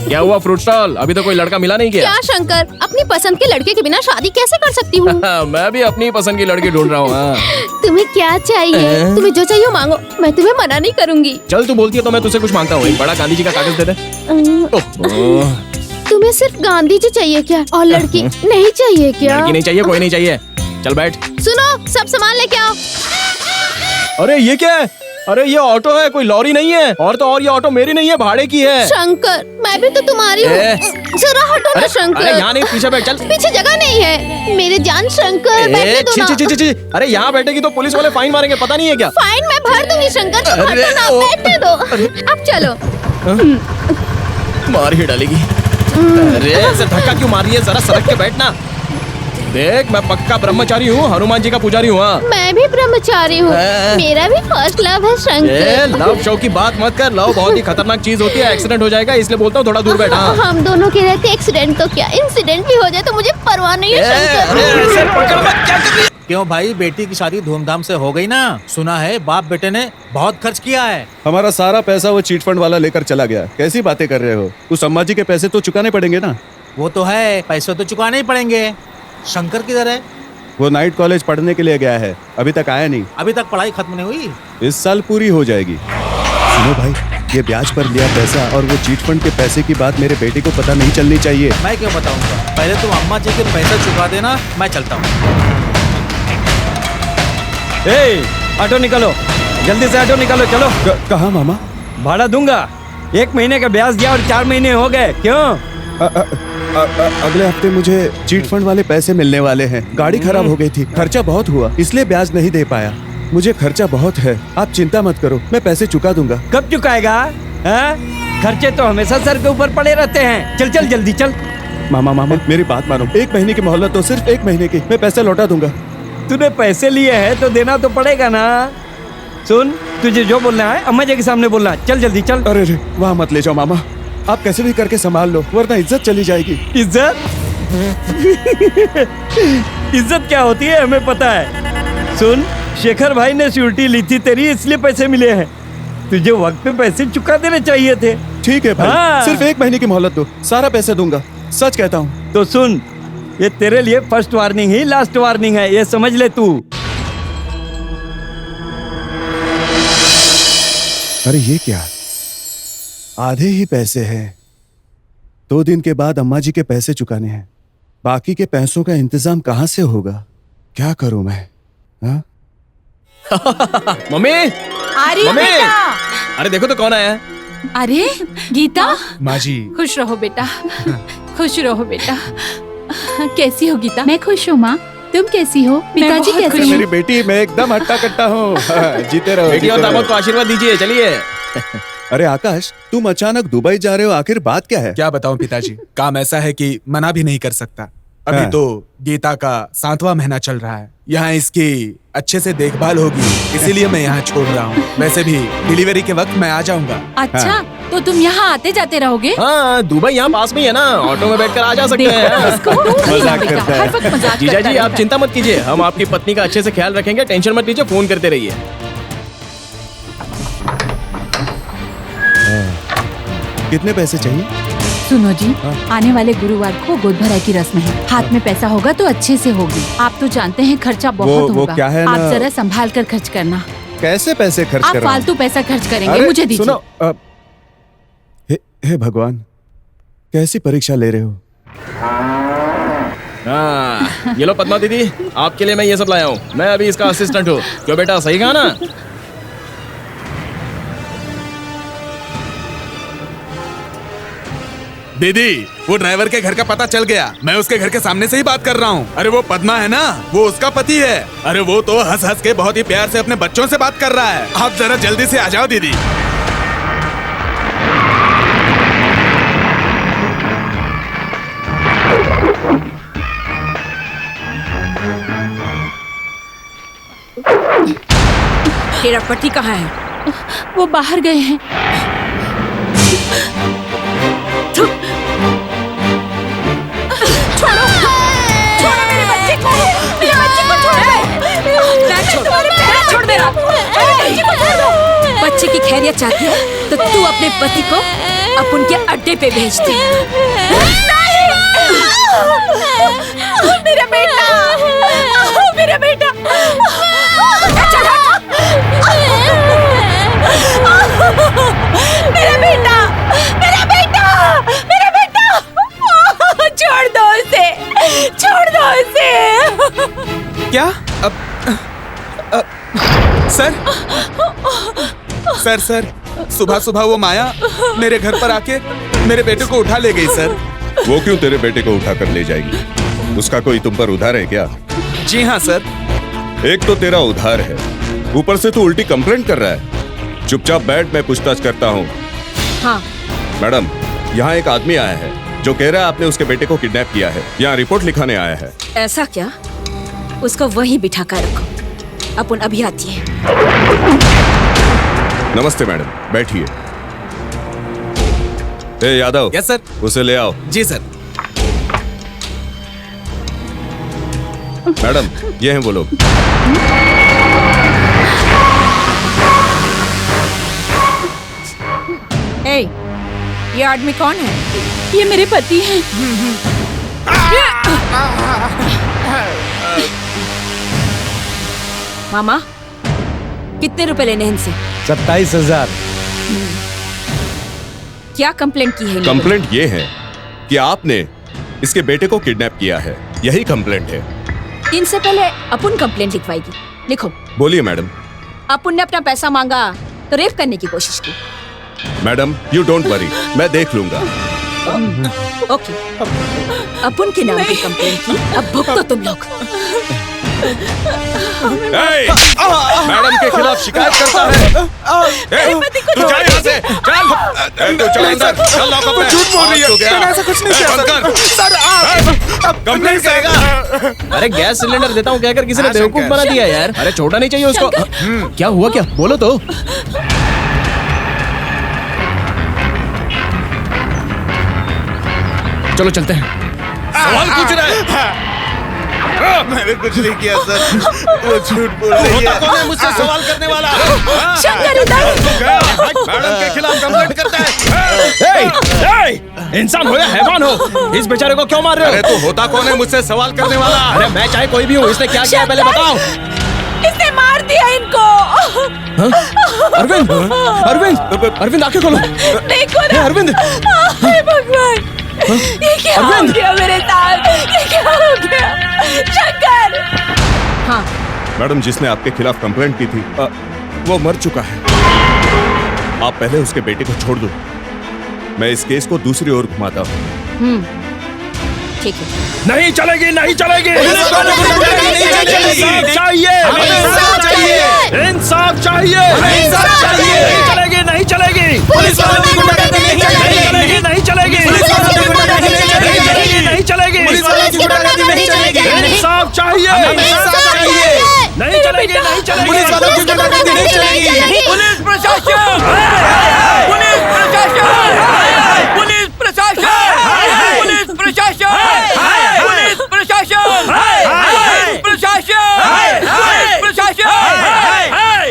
क्या हुआ fruit stall? अभी तो कोई लड़का मिला नहीं क्या? शंकर, अपनी पसंद के लड़के के बिना शादी कैसे कर सकती हूँ? मैं भी अपनी पसंद की लड़की ढूंढ रहा हूँ। तुम्हें क्या चाहिए? तुम्हें जो चाहिए मांगो, मैं तुम्हें मना नहीं करूँगी। चल तू बोलती है तो मैं तुझसे कुछ मांगता हूँ। एक बड़ा गांधी जी का कागज दे दे। तुम्हें सिर्फ गांधी जी चाहिए क्या? और लड़की नहीं चाहिए क्या? लड़की नहीं चाहिए, कोई नहीं चाहिए। चल बैठ। सुनो, सब सामान लेके आओ। अरे ये क्या है? अरे ये ऑटो है, कोई लॉरी नहीं है। और ये ऑटो मेरी नहीं है, भाड़े की है। शंकर, मैं भी तो तुम्हारी हूँ। जरा हटो ना शंकर। अरे यहाँ नहीं, पीछे बैठ। चल पीछे जगह नहीं है। मेरे जान शंकर, बैठने दो ना। अरे यहाँ बैठेगी तो पुलिस वाले फाइन मारेंगे, पता नहीं है क्या? फाइन मैं भर दूंगी शंकर, तुम हटो ना, बैठने दो। अब चलो। मार ही डालेगी। अरे ऐसे धक्का क्यों मार रही है? जरा सड़क के बैठना। देख, मैं पक्का ब्रह्मचारी हूँ, हनुमान जी का पुजारी हूँ। मैं भी ब्रह्मचारी हूँ। मेरा भी फर्स्ट लव है शंकर। लव शो की बात मत कर। लव बहुत ही खतरनाक चीज होती है, एक्सीडेंट हो जाएगा, इसलिए बोलता हूँ थोड़ा दूर बैठा। हम दोनों के रहते एक्सीडेंट तो क्या, इंसिडेंट भी हो जाए तो मुझे परवाह नहीं है शंकर। क्यों भाई, बेटी की शादी धूमधाम से हो गई ना? सुना है बाप बेटे ने बहुत खर्च किया है। हमारा सारा पैसा वो चीट फंड वाला लेकर चला गया। कैसी बातें कर रहे हो? उस अम्मा जी के पैसे तो चुकाने पड़ेंगे ना। वो तो है, पैसे तो चुकाने ही पड़ेंगे। शंकर किधर है? वो नाइट कॉलेज पढ़ने के लिए गया है, अभी तक आया नहीं। अभी तक पढ़ाई खत्म नहीं हुई? इस साल पूरी हो जाएगी। सुनो भाई, ये ब्याज पर लिया पैसा और वो चीट फंड के पैसे की बात मेरे बेटे को पता नहीं चलनी चाहिए। मैं क्यों बताऊंगा? पहले तुम अम्मा जी के पैसे चुका देना, मैं चलता हूँ। ऑटो निकालो, जल्दी से ऑटो निकालो, चलो। कहाँ मामा? भाड़ा दूंगा। 1 महीने का ब्याज दिया और 4 महीने हो गए। क्यों? अगले हफ्ते मुझे चीट फंड वाले पैसे मिलने वाले हैं। गाड़ी खराब हो गई थी, खर्चा बहुत हुआ, इसलिए ब्याज नहीं दे पाया। मुझे खर्चा बहुत है, आप चिंता मत करो, मैं पैसे चुका दूंगा। कब चुकाएगा? खर्चे तो हमेशा सर के ऊपर पड़े रहते हैं। चल चल जल्दी चल। मामा मेरी बात मानो, 1 महीने की मोहलत तो, सिर्फ 1 महीने की। मैं पैसे लौटा दूंगा। तूने पैसे लिए हैं तो देना तो पड़ेगा ना। सुन, तुझे जो बोलना है अम्मा जी के सामने बोलना। चल जल्दी चल। अरे वहाँ मत ले जाओ मामा, आप कैसे भी करके संभाल लो, वरना इज्जत चली जाएगी। इज्जत? इज्जत क्या होती है हमें पता है। सुन, शेखर भाई ने सिक्योरिटी ली थी तेरी, इसलिए पैसे मिले हैं। तुझे वक्त पे पैसे चुका देने चाहिए थे। ठीक है भाई, सिर्फ 1 महीने की मोहलत दो, सारा पैसे दूंगा, सच कहता हूँ। तो सुन, ये तेरे लिए फर्स्ट वार्निंग ही लास्ट वार्निंग है, ये समझ ले तू। अरे ये क्या, आधे ही पैसे हैं। 2 दिन के बाद अम्मा जी के पैसे चुकाने हैं, बाकी के पैसों का इंतजाम कहाँ से होगा? क्या करूं मैं? हाँ? मम्मी, अरे बेटा, अरे देखो तो कौन आया है। अरे गीता, माँ जी। खुश रहो बेटा, खुश रहो बेटा। कैसी हो गीता? मैं खुश हूँ माँ, तुम कैसी हो? पिताजी कैसे हैं? मेरी बेटी, मैं एकदम हट्टा कट्टा हूँ। जीते रहो। बेटी और दामाद को आशीर्वाद दीजिए, चलिए। अरे आकाश, तुम अचानक दुबई जा रहे हो, आखिर बात क्या है? क्या बताऊं पिताजी, काम ऐसा है कि मना भी नहीं कर सकता। अभी तो गीता का 7वां महीना चल रहा है, यहाँ इसकी अच्छे से देखभाल होगी, इसीलिए मैं यहाँ छोड़ रहा हूँ। वैसे भी डिलीवरी के वक्त मैं आ जाऊंगा। अच्छा, तो तुम यहाँ आते जाते रहोगे? हाँ, दुबई यहाँ पास में ही है ना, ऑटो में बैठकर आ जा सकते हैं। मजाक करता है। जीजा जी, आप चिंता मत कीजिए, हम आपकी पत्नी का अच्छे से ख्याल रखेंगे, टेंशन मत लीजिए, फोन करते रहिए। कितने पैसे चाहिए? सुनो जी, आने वाले गुरुवार को गोद भराई की रस्म है, हाथ में पैसा होगा तो अच्छे से होगी। आप तो जानते हैं खर्चा बहुत वो होगा, क्या है आप ना, जरा संभाल कर खर्च करना। कैसे पैसे खर्च आप कर रहे हैं? फालतू पैसा खर्च करेंगे, मुझे दीजिए। सुनो, हे भगवान, कैसी परीक्षा ले रहे हो? हाँ, ये लो पद्मा दीदी, आपके लिए मैं ये सब लाया हूँ। मैं अभी इसका असिस्टेंट हूँ। क्यों बेटा, सही कहा ना? दीदी, वो ड्राइवर के घर का पता चल गया, मैं उसके घर के सामने से ही बात कर रहा हूँ। अरे वो पद्मा है ना, वो उसका पति है। अरे वो तो हंस हंस के बहुत ही प्यार से अपने बच्चों से बात कर रहा है। आप जरा जल्दी से आ जाओ दीदी। तेरा पति कहाँ है? वो बाहर गए हैं। बच्चे की खैरियत चाहती है तो तू अपने पति को अपन के अड्डे पे भेजते हैं। मेरा बेटा, मेरा बेटा, चल हट। मेरा बेटा, मेरा बेटा, मेरा बेटा, छोड़ दो उसे, छोड़ दो उसे। क्या? सर सर सर सुबह सुबह वो माया मेरे घर पर आके मेरे बेटे को उठा ले गई सर। वो क्यों तेरे बेटे को उठा कर ले जाएगी? उसका कोई तुम पर उधार है क्या? जी हाँ सर। एक तो तेरा उधार है, ऊपर से तू उल्टी कंप्लेंट कर रहा है। चुपचाप बैठ, मैं पूछताछ करता हूँ। हाँ मैडम, यहाँ एक आदमी आया है जो कह रहा है आपने उसके बेटे को किडनैप किया है। यहाँ रिपोर्ट लिखाने आया है। ऐसा क्या? उसको वहीं बिठा कर रखो, अपन अभी आती है। नमस्ते मैडम, बैठिए। ए यादव। Yes sir. उसे ले आओ। जी सर। मैडम, ये हैं वो लोग। ए, ये आदमी कौन है? ये मेरे पति हैं। मामा, कितने रुपए लेने हैं इनसे? 27,000। क्या कंप्लेंट की है इन्होंने? कंप्लेंट ये है कि आपने इसके बेटे को किडनैप किया है, यही कंप्लेंट है। इनसे पहले अपन कंप्लेंट लिखवाएगी। लिखो। बोलिए मैडम। अपन ने अपना पैसा मांगा तो रेप करने की कोशिश की। मैडम, यू डोंट वरी, मैं देख लूंगा। ओके, अपन के नाम की कंप्लेंट की, अब भुगतो तुम लोग। मैडम के खिलाफ शिकायत करता है। तू जा यहाँ से, चल। तू चल अंदर, चल लॉकअप में। झूठ बोल रही है। मैंने ऐसा कुछ नहीं किया सर। आप कंप्लेंट करेगा। अरे गैस सिलेंडर देता हूँ कहकर किसी ने बेवकूफ बना दिया यार। अरे छोटा नहीं चाहिए उसको। क्या हुआ, क्या बोलो तो। चलो चलते हैं। सवाल पूछ रहा है। मैंने कुछ नहीं किया सर, वो झूठ बोल रही है। कौन है मुझसे सवाल करने वाला? शंकर उधर। मैडम के खिलाफ कंप्लेंट करता है। इंसान हो या हैवान हो, इस बेचारे को क्यों मार रहे अरे हो? तू होता कौन है मुझसे सवाल करने वाला? अरे मैं चाहे कोई भी हूँ, इसने क्या किया है पहले बताओ। इसने मार दिया इनको। अरविंद, अरविंद, अरविंद आंखें खोलो। देखो ना। अरविंद, हे भगवान, ये क्या हो गया मेरे साथ? ये क्या हो गया? शंकर। हाँ, मैडम, जिसने आपके खिलाफ कंप्लेंट की थी वो मर चुका है। आप पहले उसके बेटे को छोड़ दो, मैं इस केस को दूसरी ओर घुमाता हूँ। ठीक है। नहीं चलेगी, नहीं चलेगी। इंसाफ चाहिए, इंसाफ चाहिए। इंसाफ चाहिए। नहीं चलेगी, नहीं चलेगी। पुलिस वालों की गुंडागर्दी नहीं चलेगी, नहीं चलेगी। पुलिस वालों की गुंडागर्दी नहीं चलेगी। नहीं चलेगी। पुलिस वालों की गुंडागर्दी नहीं चलेगी। इंसाफ चाहिए, इंसाफ चाहिए। नहीं चलेगी, नहीं चलेगी। पुलिस वालों की गुंडागर्दी नहीं चलेगी। पुलिस प्रशासन, पुलिस प्रशासन, पुलिस प्रशासन, पुलिस प्रशासन, पुलिस प्रशासन, पुलिस प्रशासन,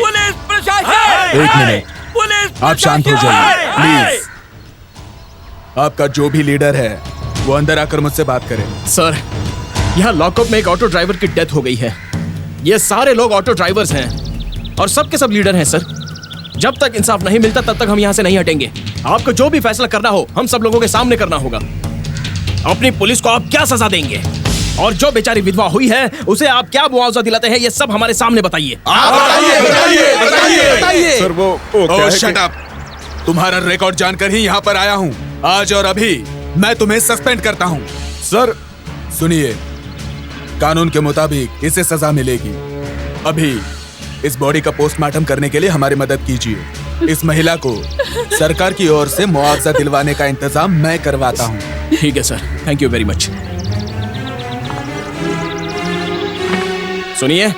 पुलिस प्रशासन। एक मिनट, आप शांत हो जाइए प्लीज। आपका जो भी लीडर है वो अंदर आकर मुझसे बात करें। सर, यहाँ लॉकअप में एक ऑटो ड्राइवर की डेथ हो गई है। ये सारे लोग ऑटो ड्राइवर्स हैं और सब के सब लीडर हैं सर। जब तक इंसाफ नहीं मिलता तब तक हम यहाँ से नहीं हटेंगे। आपको जो भी फैसला करना हो हम सब लोगों के सामने करना होगा। अपनी पुलिस को आप क्या सजा देंगे और जो बेचारी विधवा हुई है उसे आप क्या मुआवजा दिलाते हैं, ये सब हमारे सामने बताइए। सर वो क्या है शट अप। तुम्हारा रिकॉर्ड जानकर ही यहाँ पर आया हूँ। आज और अभी मैं तुम्हें सस्पेंड करता हूँ। सर सुनिए, कानून के मुताबिक इसे सजा मिलेगी। अभी इस बॉडी का पोस्टमार्टम करने के लिए हमारी मदद कीजिए। इस महिला को सरकार की ओर से मुआवजा दिलवाने का इंतजाम मैं करवाता हूँ। ठीक है sir, thank you very much. सुनिए,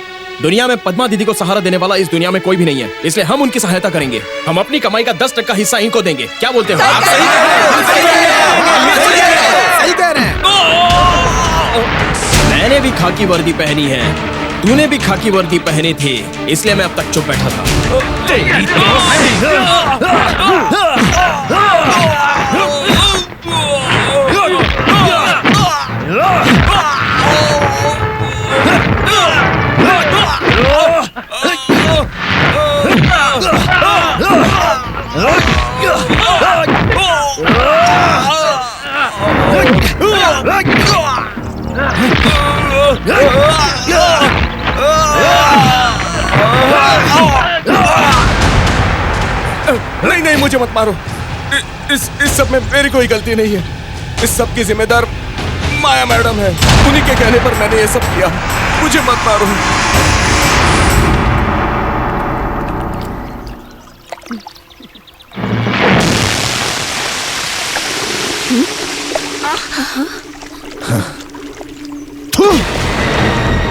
दुनिया में पद्मा दीदी को सहारा देने वाला इस दुनिया में कोई भी नहीं है, इसलिए हम उनकी सहायता करेंगे। हम अपनी कमाई का 10% हिस्सा इनको देंगे। क्या बोलते हो? आप सही कह रहे हैं। मैंने भी खाकी वर्दी पहनी है, तूने भी खाकी वर्दी पहनी थी, इसलिए मैं अब तक चुप बैठा था। नहीं नहीं, मुझे मत मारो। इस सब में मेरी कोई गलती नहीं है। इस सब की जिम्मेदार माया मैडम है। उन्हीं के कहने पर मैंने ये सब किया। मुझे मत मारो।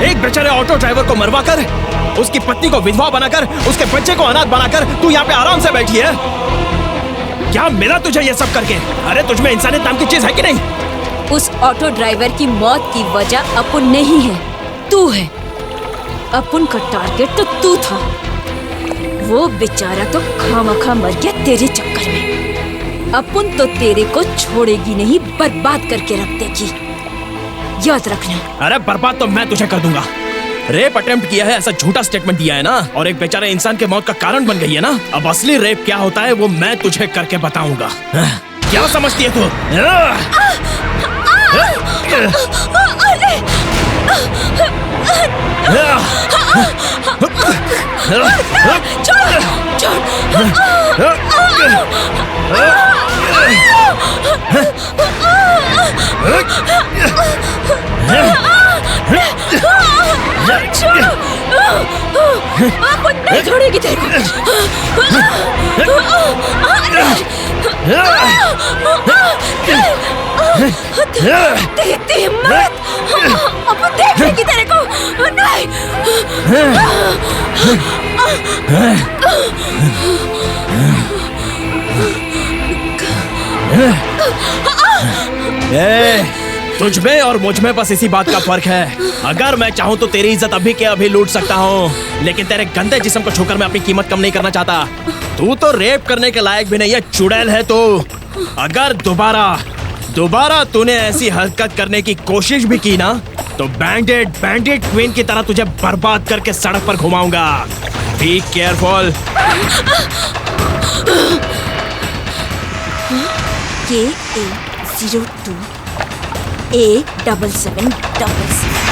एक बेचारे ऑटो ड्राइवर को मरवा कर, उसकी पत्नी को विधवा बनाकर, उसके बच्चे को अनाथ बनाकर तू यहाँ पे आराम से बैठी है। क्या मिला तुझे ये सब करके? अरे तुझमें इंसानियत नाम की चीज है कि नहीं? उस ऑटो ड्राइवर की मौत की वजह अपुन नहीं है, तू है। अपुन का टारगेट तो तू था। वो बेचारा तो खामखा मर गया तेरे चक्कर में। अपुन तो तेरे को छोड़ेगी नहीं, बर्बाद करके रख देगी, याद रखना। अरे बर्बाद तो मैं तुझे कर दूंगा। रेप अटेम्प्ट किया है ऐसा झूठा स्टेटमेंट दिया है ना, और एक बेचारे इंसान के मौत का कारण बन गई है ना। अब असली रेप क्या होता है वो मैं तुझे करके बताऊंगा। क्या समझती है तू? अपुन नहीं छोड़ेगी तेरे को। तेरी हिम्मत! अपुन देख लेगी तेरे को। नहीं। तुझ में और मुझ में बस इसी बात का फर्क है। अगर मैं चाहूं तो तेरी इज्जत अभी के अभी लूट सकता हूं, लेकिन तेरे गंदे जिस्म को छूकर मैं अपनी कीमत कम नहीं करना चाहता। तू तो रेप करने के लायक भी नहीं है, चुड़ैल है तू। अगर दोबारा तूने ऐसी हरकत करने की कोशिश भी की ना, तो बैंडेड क्वीन की तरह तुझे बर्बाद करके सड़क पर घुमाऊंगा। Be careful. KA02 A7777